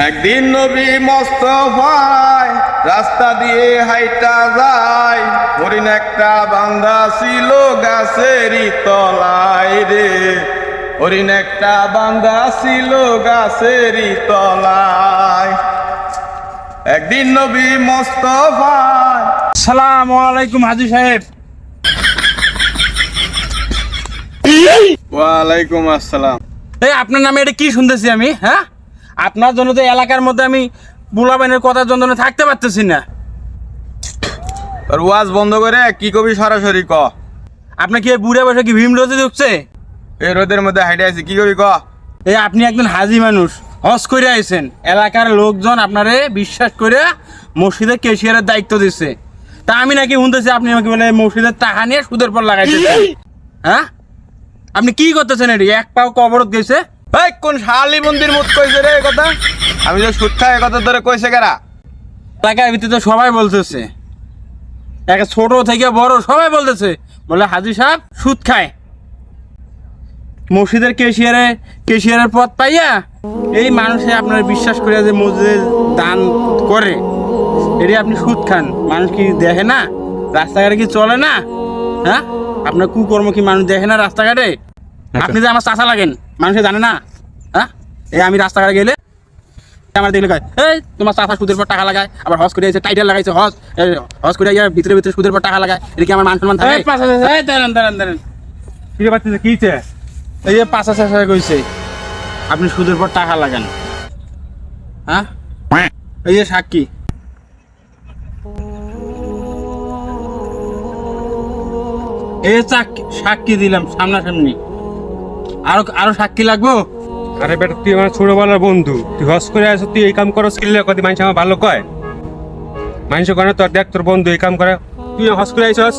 একদিন নবী মোস্তফায় রাস্তা দিয়ে হাইটা যায়, হরিণ একটা বান্ধা ছিল গাছেরই তলায় রে, হরিণ একটা বান্ধা ছিল গাছেরই তলায়। একদিন নবী মোস্তফায়। আসসালামু আলাইকুম হাজী সাহেব। ওয়ালাইকুম আসসালাম। এই আপনার নামে এটা কি শুনতেছি আমি? হ্যাঁ, আপনার জন্য তো এলাকার মধ্যে আমি বুলাবাইনের কথার জন্য থাকতে পারতেছি না। তোর ওয়াজ বন্ধ করে কি কবি সরাসরি ক। আপনি কি বুড়ে বসে কি ভীম রোদে ঢুকছে? এই রোদের মধ্যে হাইটে আছি, কি কবি ক। এই আপনি একজন হাজি মানুষ, হজ করে আইছেন, এলাকার লোকজন আপনারে বিশ্বাস করে মসজিদের কেশিয়ারের দায়িত্ব দিচ্ছে, তা আমি নাকি শুনতেছি আপনি আমাকে বলে মসজিদের টাকা নিয়ে সুদের পর লাগাইতেছেন। হ্যাঁ, আপনি কি করতেছেন? এটি এক পাও কবরত গেছে। এই কোন শালি মন্দির মুত কইছে রে এই কথা? আমি যে সুদ খাই কথা ধরে কইছে কেরা? এলাকার ভিতরে তো সবাই বলতেছে, এক ছোট থেকে বড় সবাই বলতেছে, বলে হাজি সাহেব সুদ খায়। মসজিদের কেশিয়ারের পদ পাইয়া এই মানুষে আপনার বিশ্বাস করে যে মসজিদে দান করে, এটি আপনি সুদ খান। মানুষ কি দেখে না? রাস্তাঘাটে কি চলে না? হ্যাঁ, আপনার কুকর্ম কি মানুষ দেখে না রাস্তাঘাটে? আপনি যে আমার চাচা লাগেন, মানুষে জানে না? হ্যাঁ, এই আমি রাস্তাঘাটে গেলে আমার দেখলে কয়, এই তোমার চাচা সুদের পর টাকা লাগায়, আবার হজ করে টাইটেল লাগাইছে, হজ করে ভিতরে ভিতরে সুদের পর টাকা লাগায়, এটা কি আমার মান সম্মান থাকে? দাঁড়ান কি পাচ্ছেন? কি এই যে ৫,০০০ কইছে আপনি সুদের পর টাকা লাগান। হ্যাঁ, এই যে সাক্ষী, এই সাক্ষী দিলাম সামনাসামনি। আরো সাক্ষী লাগবো? আরে বেটা, তুই আমার ছোটবেলার বন্ধু, তুই হজ করে আসো, তুই এই কাম করো কিনলে কদি মানুষ আমার ভালো কয়? মানুষ করে তোর দেখ, তোর বন্ধু এই কাম করে, তুই হজ করে আইসস,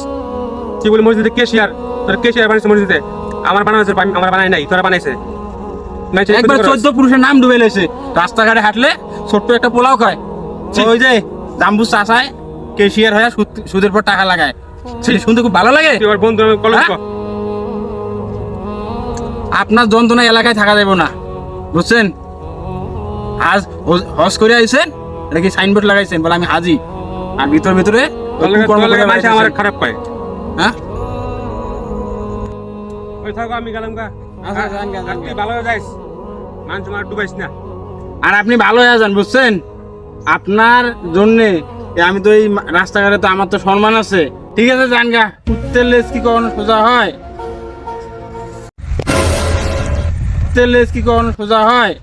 তুই বলি মসজিদে কেশিয়ার, তোর কেশিয়ার বানাইছে মসজিদে, আমার বানাইছে, আমার বানাই নাই, তোরা বানাইছে। একবার ১৪ পুরুষের নাম ডুবে লেছে, রাস্তাঘাটে হাঁটলে ছোট্ট একটা পোলাও খায়, ওই যে জাম্বু চাষায় কেশিয়ার হয়ে সুদের পর টাকা লাগায়, শুনতে খুব ভালো লাগে। তুই আমার বন্ধু কলঙ্ক। আপনার যন্ত্রণা এলাকায় থাকা যাবে না, বুঝছেন? আজ হজ করে আইছেন, এটা কি সাইনবোর্ড লাগাইছেন বলে আমি হাজি, আর ভিতরে মানুষ আমার খারাপ পায়। হ্যাঁ, ওই থাকো, আমি গেলাম গা। তুই ভালো হয়ে যাইস, মানুষ আমার ডুবাইস না। আর আপনি ভালো হয়ে যান, বুঝছেন? আপনার জন্যে আমি তো এই রাস্তাঘাটে তো আমার তো সম্মান আছে। ঠিক আছে, যান গা। কুত্তের লেজ কি কখনো সোজা হয়? কুত্তের লেজ কি কখনো সোজা হয়?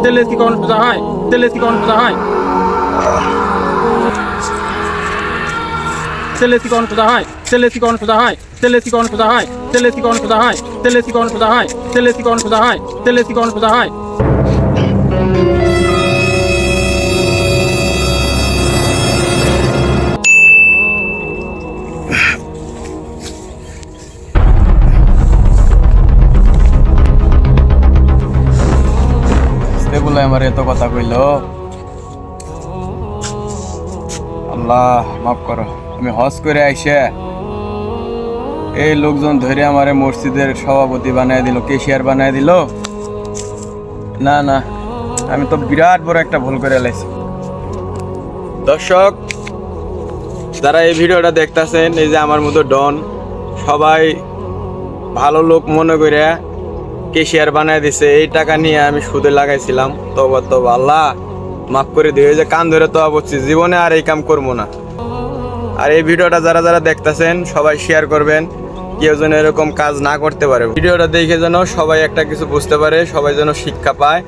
তেলেস কি কখনো সোজা হয়? তেলেস কি কখনো সোজা হয়? তেলেস কি কখনো সোজা হয়? তেলেস কি কখনো সোজা হয়? তেলেস কি কখনো সোজা হয়? তেলেস কি কখনো সোজা হয়? তেলেস কি কখনো সোজা হয়? তেলেস কি কখনো সোজা হয়? তেলেস কি কখনো সোজা হয়? বলে আমার এত কথা কইল। আল্লাহ মাফ করো। আমি হজ করে আইসে এই লোকজন ধরে আমারে মসজিদের সভাপতি বানায় দিল, কেশিয়ার বানায় দিল। না না, আমি তো বিরাট বড় একটা ভুল করে লাইছি। দর্শক যারা এই ভিডিওটা দেখতেছেন, এই যে আমার মতো ডন, সবাই ভালো লোক মনে করে কেশিয়ার বানায় দিছে। এই টাকা নিয়ে আমি সুদে লাগাইছিলাম। তবা আল্লাহ মাফ করে দিও। এই যে কান ধরে তবা বলছি, জীবনে আর এই কাম করবো না। আর এই ভিডিওটা যারা যারা দেখতেছেন সবাই শেয়ার করবেন, কেউ যেন এরকম কাজ না করতে পারে। ভিডিওটা দেখে যেন সবাই একটা কিছু বুঝতে পারে, সবাই যেন শিক্ষা পায়।